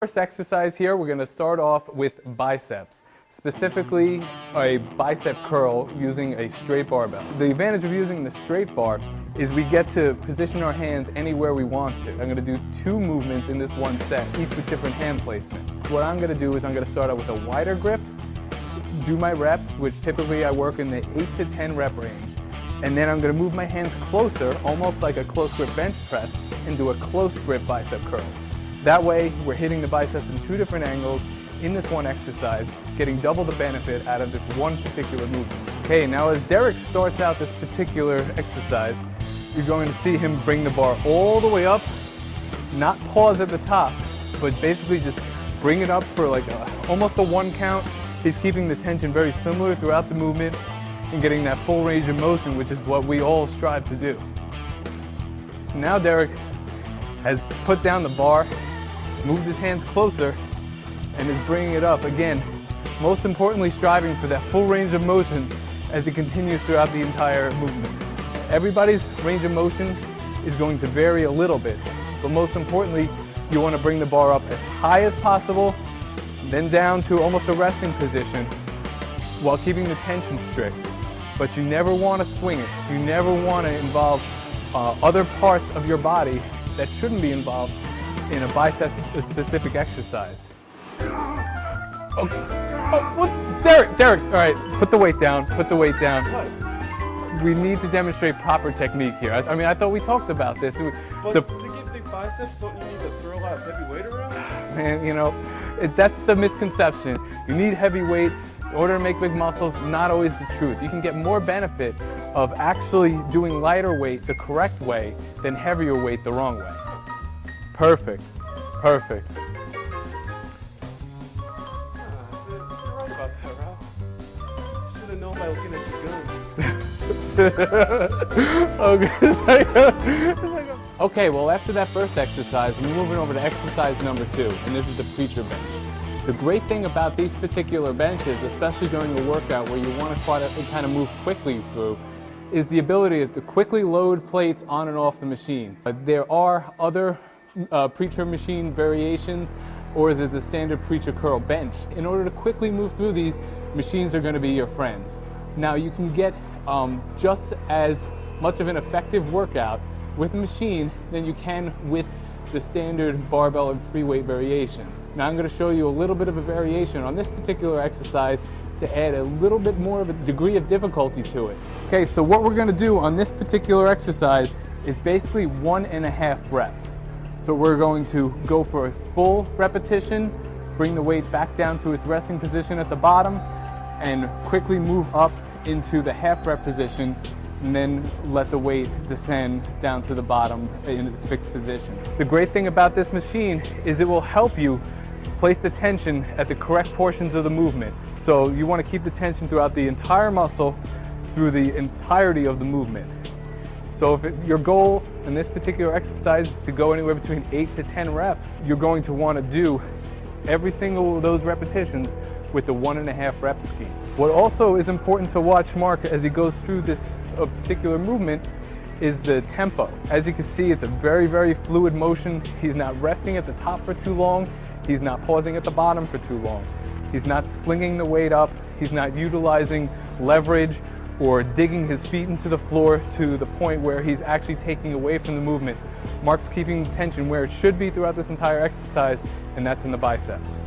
First exercise here, we're going to start off with biceps, specifically a bicep curl using a straight barbell. The advantage of using the straight bar is we get to position our hands anywhere we want to. I'm going to do 2 movements in this one set, each with different hand placement. What I'm going to do is I'm going to start out with a wider grip, do my reps, which typically I work in the 8 to 10 rep range. And then I'm going to move my hands closer, almost like a close grip bench press, and do a close grip bicep curl. That way, we're hitting the biceps from 2 different angles in this one exercise, getting double the benefit out of this one particular movement. Okay, now as Derek starts out this particular exercise, you're going to see him bring the bar all the way up, not pause at the top, but basically just bring it up for like almost a 1 count. He's keeping the tension very similar throughout the movement and getting that full range of motion, which is what we all strive to do. Now Derek has put down the bar, moved his hands closer, and is bringing it up again. Most importantly, striving for that full range of motion as it continues throughout the entire movement. Everybody's range of motion is going to vary a little bit, but most importantly, you want to bring the bar up as high as possible, then down to almost a resting position while keeping the tension strict. But you never want to swing it. You never want to involve other parts of your body that shouldn't be involved in a bicep-specific exercise. Derek, all right, put the weight down, put the weight down. What? We need to demonstrate proper technique here. I mean, I thought we talked about this. But to get big biceps, don't you need to throw a lot of heavy weight around? Man, you know, that's the misconception. You need heavy weight in order to make big muscles. Not always the truth. You can get more benefit of actually doing lighter weight the correct way than heavier weight the wrong way. Perfect, perfect. You're right about that, Ralph. Should have known by looking at your gun. Okay, well after that first exercise, we're moving over to exercise number 2, and this is the preacher bench. The great thing about these particular benches, especially during a workout where you want to kind of move quickly through, is the ability to quickly load plates on and off the machine. There are other preacher machine variations, or there's the standard preacher curl bench. In order to quickly move through these, machines are going to be your friends. Now you can get just as much of an effective workout with a machine than you can with the standard barbell and free weight variations. Now I'm going to show you a little bit of a variation on this particular exercise to add a little bit more of a degree of difficulty to it. Okay, so what we're going to do on this particular exercise is basically 1.5 reps. So we're going to go for a full repetition, bring the weight back down to its resting position at the bottom, and quickly move up into the half rep position, and then let the weight descend down to the bottom in its fixed position. The great thing about this machine is it will help you place the tension at the correct portions of the movement. So you want to keep the tension throughout the entire muscle through the entirety of the movement. So if your goal in this particular exercise is to go anywhere between 8 to 10 reps, you're going to want to do every single of those repetitions with the 1.5 rep scheme. What also is important to watch Mark as he goes through this particular movement is the tempo. As you can see, it's a very, very fluid motion. He's not resting at the top for too long. He's not pausing at the bottom for too long. He's not slinging the weight up. He's not utilizing leverage or digging his feet into the floor to the point where he's actually taking away from the movement. Mark's keeping tension where it should be throughout this entire exercise, and that's in the biceps.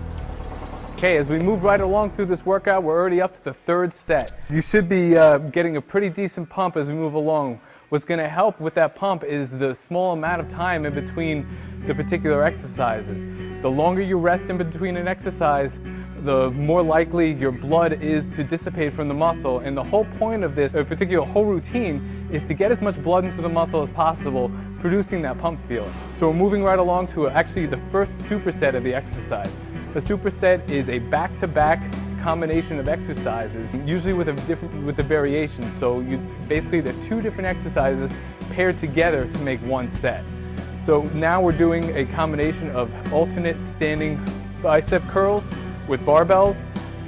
Okay, as we move right along through this workout, we're already up to the 3rd set. You should be getting a pretty decent pump as we move along. What's going to help with that pump is the small amount of time in between the particular exercises. The longer you rest in between an exercise, the more likely your blood is to dissipate from the muscle. And the whole point of this, particular whole routine, is to get as much blood into the muscle as possible, producing that pump feeling. So we're moving right along to actually the first superset of the exercise. The superset is a back-to-back combination of exercises, usually with a variation. So basically the 2 different exercises paired together to make one set. So now we're doing a combination of alternate standing bicep curls with barbells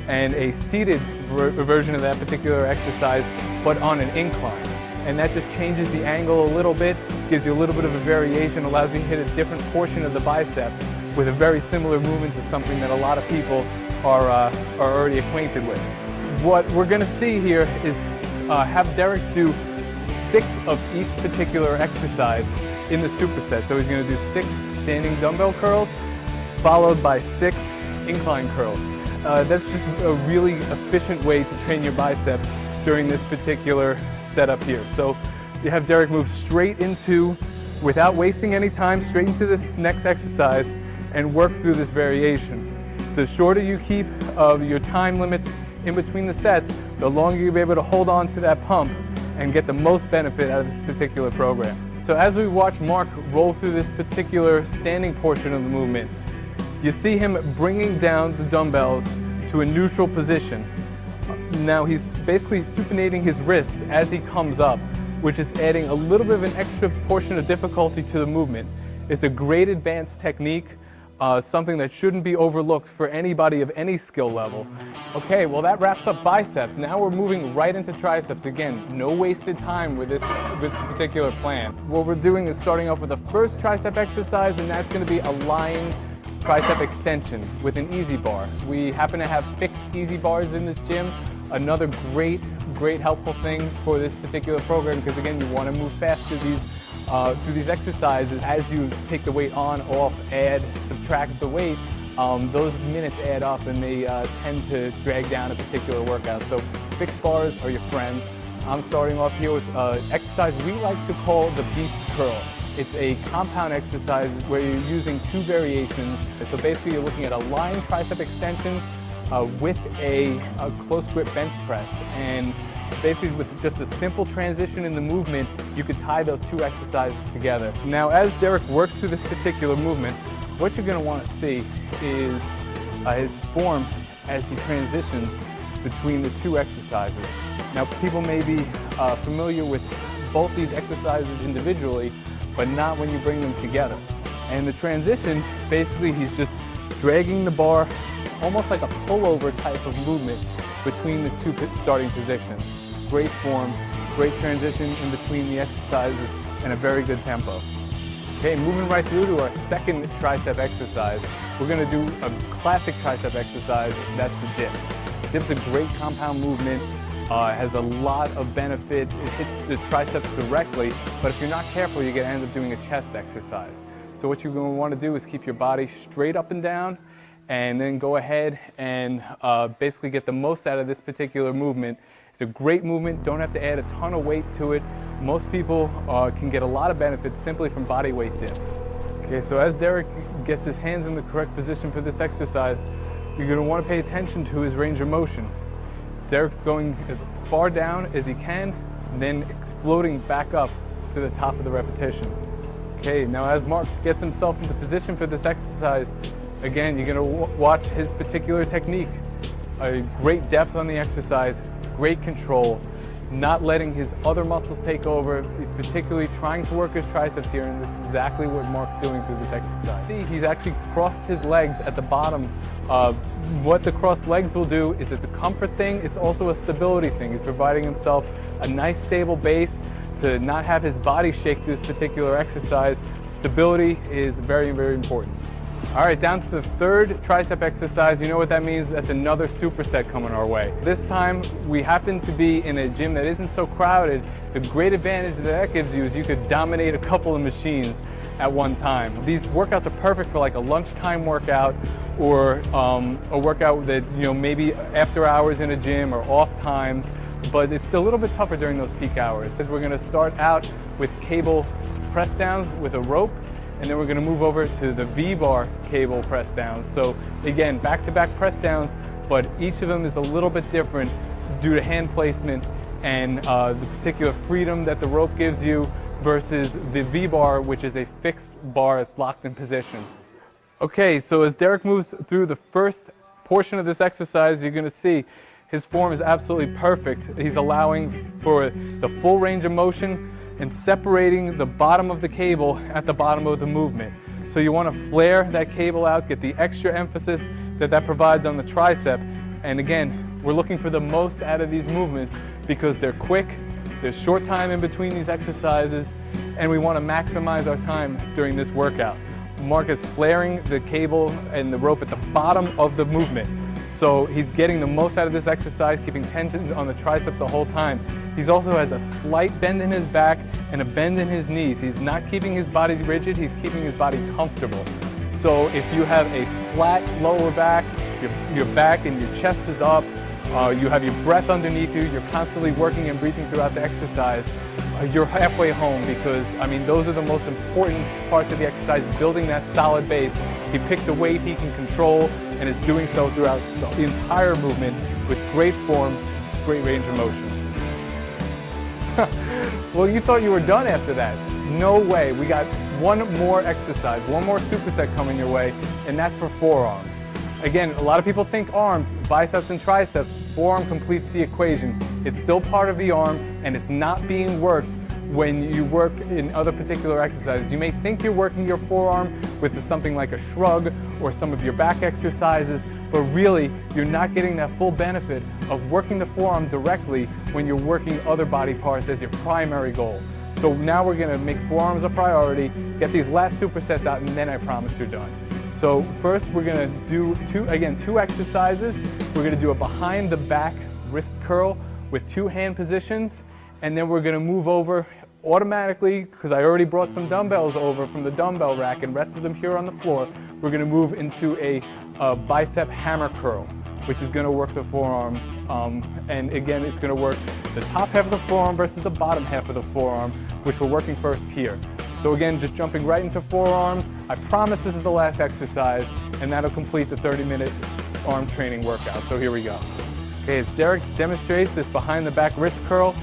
and a seated version of that particular exercise, but on an incline. And that just changes the angle a little bit, gives you a little bit of a variation, allows you to hit a different portion of the bicep with a very similar movement to something that a lot of people are already acquainted with. What we're going to see here is have Derek do 6 of each particular exercise in the superset. So he's going to do 6 standing dumbbell curls, followed by 6 incline curls. That's just a really efficient way to train your biceps during this particular setup here. So you have Derek move straight into, without wasting any time, straight into this next exercise and work through this variation. The shorter you keep your time limits in between the sets, the longer you'll be able to hold on to that pump and get the most benefit out of this particular program. So as we watch Mark roll through this particular standing portion of the movement, you see him bringing down the dumbbells to a neutral position. Now he's basically supinating his wrists as he comes up, which is adding a little bit of an extra portion of difficulty to the movement. It's a great advanced technique, something that shouldn't be overlooked for anybody of any skill level. Okay, well that wraps up biceps. Now we're moving right into triceps. Again, no wasted time with this particular plan. What we're doing is starting off with the first tricep exercise, and that's going to be a lying tricep extension with an easy bar. We happen to have fixed easy bars in this gym. Another great helpful thing for this particular program, because again, you want to move fast through these exercises. As you take the weight on, off, add, subtract the weight, those minutes add up and they tend to drag down a particular workout. So fixed bars are your friends. I'm starting off here with exercise we like to call the beast curl. It's a compound exercise where you're using 2 variations. So basically you're looking at a lying tricep extension with a close grip bench press, and basically with just a simple transition in the movement, you could tie those 2 exercises together. Now as Derek works through this particular movement, what you're going to want to see is his form as he transitions between the 2 exercises. Now people may be familiar with both these exercises individually, but not when you bring them together. And the transition, basically he's just dragging the bar almost like a pullover type of movement between the 2 starting positions. Great form, great transition in between the exercises, and a very good tempo. Okay, moving right through to our second tricep exercise. We're going to do a classic tricep exercise, that's the dip. Dip's a great compound movement, has a lot of benefit. It hits the triceps directly, but if you're not careful, you're going to end up doing a chest exercise. So what you're going to want to do is keep your body straight up and down, and then go ahead and basically get the most out of this particular movement. It's a great movement, don't have to add a ton of weight to it. Most people can get a lot of benefits simply from body weight dips. Okay, so as Derek gets his hands in the correct position for this exercise, you're going to want to pay attention to his range of motion. Derek's going as far down as he can, then exploding back up to the top of the repetition. Okay, now as Mark gets himself into position for this exercise, again, you're going to watch his particular technique. A great depth on the exercise, great control, not letting his other muscles take over. He's particularly trying to work his triceps here, and this is exactly what Mark's doing through this exercise. See, he's actually crossed his legs at the bottom. What the crossed legs will do is it's a comfort thing, it's also a stability thing. He's providing himself a nice stable base to not have his body shake through this particular exercise. Stability is very, very important. All right, down to the third tricep exercise. You know what that means? That's another superset coming our way. This time, we happen to be in a gym that isn't so crowded. The great advantage that gives you is you could dominate a couple of machines at one time. These workouts are perfect for like a lunchtime workout, or a workout that, you know, maybe after hours in a gym or off times, but it's a little bit tougher during those peak hours. So we're gonna start out with cable press downs with a rope, and then we're going to move over to the V-bar cable press downs. So again, back-to-back press downs, but each of them is a little bit different due to hand placement and the particular freedom that the rope gives you versus the V-bar, which is a fixed bar that's locked in position. Okay, so as Derek moves through the first portion of this exercise, you're going to see his form is absolutely perfect. He's allowing for the full range of motion and separating the bottom of the cable at the bottom of the movement. So you want to flare that cable out, get the extra emphasis that provides on the tricep. And again, we're looking for the most out of these movements because they're quick, there's short time in between these exercises, and we want to maximize our time during this workout. Mark is flaring the cable and the rope at the bottom of the movement. So he's getting the most out of this exercise, keeping tension on the triceps the whole time. He also has a slight bend in his back and a bend in his knees. He's not keeping his body rigid, he's keeping his body comfortable. So if you have a flat lower back, your back and your chest is up, you have your breath underneath you, you're constantly working and breathing throughout the exercise, you're halfway home, because I mean those are the most important parts of the exercise, building that solid base. He picked a weight he can control and is doing so throughout the entire movement with great form, great range of motion. Well, you thought you were done after that. No way. We got one more exercise, one more superset coming your way, and that's for forearms. Again, a lot of people think arms, biceps and triceps. Forearm completes the equation. It's still part of the arm, and it's not being worked when you work in other particular exercises. You may think you're working your forearm with something like a shrug or some of your back exercises, but really you're not getting that full benefit of working the forearm directly when you're working other body parts as your primary goal. So now we're going to make forearms a priority, get these last supersets out, and then I promise you're done. So first we're going to do two exercises. We're going to do a behind the back wrist curl with 2 hand positions, and then we're going to move over automatically, because I already brought some dumbbells over from the dumbbell rack and rested them here on the floor. We're going to move into a bicep hammer curl, which is going to work the forearms. And again, it's going to work the top half of the forearm versus the bottom half of the forearm, which we're working first here. So again, just jumping right into forearms. I promise this is the last exercise, and that'll complete the 30-minute arm training workout. So here we go. Okay, as Derek demonstrates this behind the back wrist curl,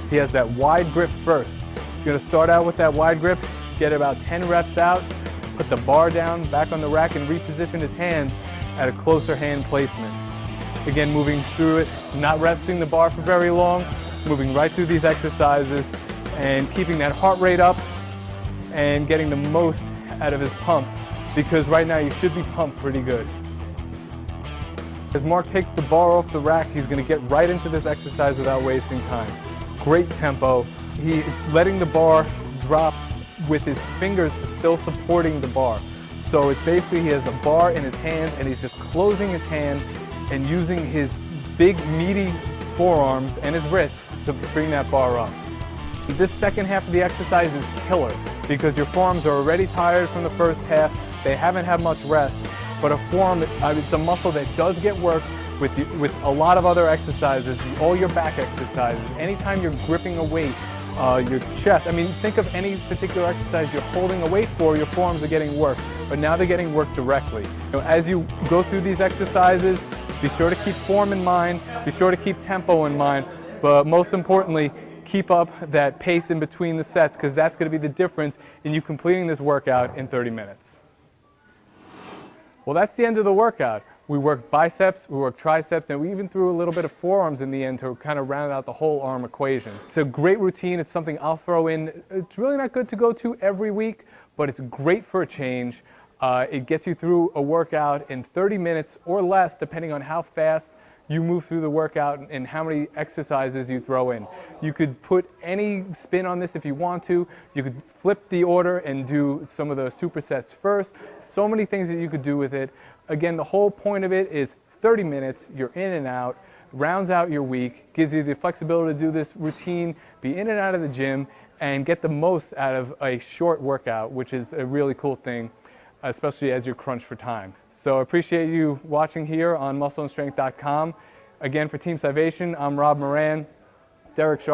he has that wide grip first. He's going to start out with that wide grip, get about 10 reps out, put the bar down, back on the rack, and reposition his hands at a closer hand placement. Again, moving through it, not resting the bar for very long, moving right through these exercises and keeping that heart rate up and getting the most out of his pump, because right now you should be pumped pretty good. As Mark takes the bar off the rack, he's going to get right into this exercise without wasting time. Great tempo. He's letting the bar drop with his fingers still supporting the bar. So it's basically he has the bar in his hand and he's just closing his hand and using his big meaty forearms and his wrists to bring that bar up. This second half of the exercise is killer because your forearms are already tired from the first half. They haven't had much rest, but a forearm, it's a muscle that does get worked with a lot of other exercises, all your back exercises. Anytime you're gripping a weight, your chest, I mean, think of any particular exercise you're holding a weight for, your forearms are getting worked, but now they're getting worked directly. You know, as you go through these exercises, be sure to keep form in mind, be sure to keep tempo in mind, but most importantly, keep up that pace in between the sets, because that's going to be the difference in you completing this workout in 30 minutes. Well, that's the end of the workout. We worked biceps, we worked triceps, and we even threw a little bit of forearms in the end to kind of round out the whole arm equation. It's a great routine. It's something I'll throw in. It's really not good to go to every week, but it's great for a change. It gets you through a workout in 30 minutes or less, depending on how fast you move through the workout and how many exercises you throw in. You could put any spin on this if you want to. You could flip the order and do some of the supersets first. So many things that you could do with it. Again, the whole point of it is 30 minutes, you're in and out, rounds out your week, gives you the flexibility to do this routine, be in and out of the gym, and get the most out of a short workout, which is a really cool thing, especially as you're crunched for time. So I appreciate you watching here on muscleandstrength.com. Again, for Team Scivation, I'm Rob Moran, Derek Shaw.